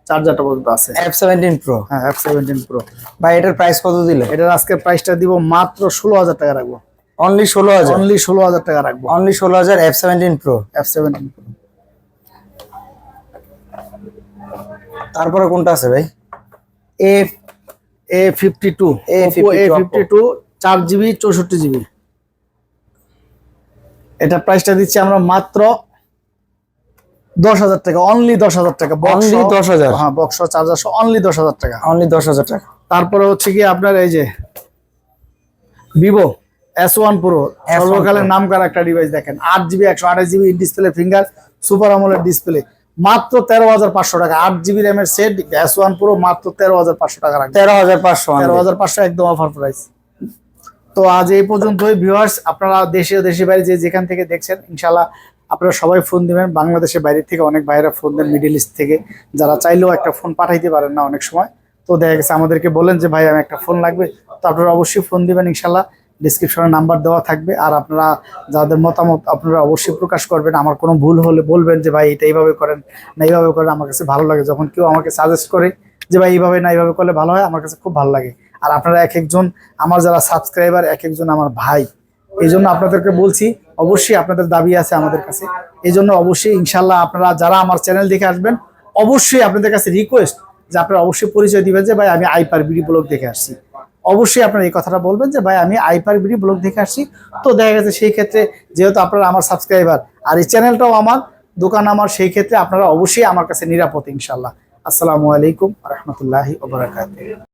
চার্জারটা পর্যন্ত আছে। F17 Pro। হ্যাঁ F17 Pro। ভাই এটার প্রাইস কত দিলে? এটার আজকে প্রাইসটা দিব মাত্র 16,000 টাকা রাখবো। অনলি 16,000। অনলি 16,000 টাকা রাখবো। Only 16,000 F17 Pro। F17 Pro। তারপরে কোনটা আছে ভাই? A52 Oppo A52 4GB 64GB। এটা প্রাইসটা দিচ্ছি আমরা মাত্র 10,000 টাকা। অনলি 10,000 টাকা। অনলি 10,000। হ্যাঁ বক্স চার্জার সহ অনলি 10,000 টাকা। অনলি 10,000 টাকা। তারপরে হচ্ছে কি আপনার এই যে Vivo S1 Pro, সর্বকালের নামকরা একটা ডিভাইস। দেখেন 8GB 128GB display finger super AMOLED display, মাত্র 13,500 টাকা। 8GB র্যামের সেট S1 Pro মাত্র 13,500 টাকা রাখবেন। 13,500। 13,500 একদম অফার প্রাইস। তো আজ এই পর্যন্তই ভিউয়ার্স। আপনারা দেশে ও দেশের বাইরে যে যেখান থেকে দেখছেন, ইনশাআল্লাহ আপনারা সবাই ফোন দিবেন। বাংলাদেশের বাইরে থেকে অনেক ভাইরা ফোন দেন, মিডল ইস্ট থেকে, যারা চাইলেও একটা ফোন পাঠাইতে পারেন না অনেক সময়। তো দেখা গেছে আমাদেরকে বলেন যে ভাই আমি একটা ফোন লাগবে, তো আপনারা অবশ্যই ফোন দিবেন ইনশাআল্লাহ। ডিসক্রিপশনে নাম্বার দেওয়া থাকবে। আর আপনারা যাদের মতামত আপনারা অবশ্যই প্রকাশ করবেন। আমার কোনো ভুল হলে বলবেন যে ভাই এটা এইভাবে করেন না এইভাবে করেন। আমার কাছে ভালো লাগে যখন কেউ আমাকে সাজেস্ট করে যে ভাই এইভাবে না এইভাবে করলে ভালো হয়, আমার কাছে খুব ভালো লাগে। আর আপনারা এক একজন আমার যারা সাবস্ক্রাইবার, এক একজন আমার ভাই, এই জন্য আপনাদেরকে বলছি অবশ্যই আপনাদের দাবি আছে আমাদের কাছে। এই জন্য অবশ্যই ইনশাল্লাহ আপনারা যারা আমার চ্যানেল দেখে আসবেন, অবশ্যই আপনাদের কাছে রিকোয়েস্ট যে আপনারা অবশ্যই পরিচয় দিবেন যে ভাই আমি আইপারবিডি ব্লগ দেখে আসছি। অবশ্যই আপনারা এই কথাটা বলবেন যে ভাই আমি আইপারবিডি ব্লগ দেখে আসছি। তো দেখা গেছে সেই ক্ষেত্রে যেহেতু আপনারা আমার সাবস্ক্রাইবার আর এই চ্যানেলটাও আমার, দোকান আমার, সেই ক্ষেত্রে আপনারা অবশ্যই আমার কাছে নিরাপদ ইনশাল্লাহ। আসসালামু আলাইকুম রহমতুল্লাহি ওয়া বারাকাতুহু।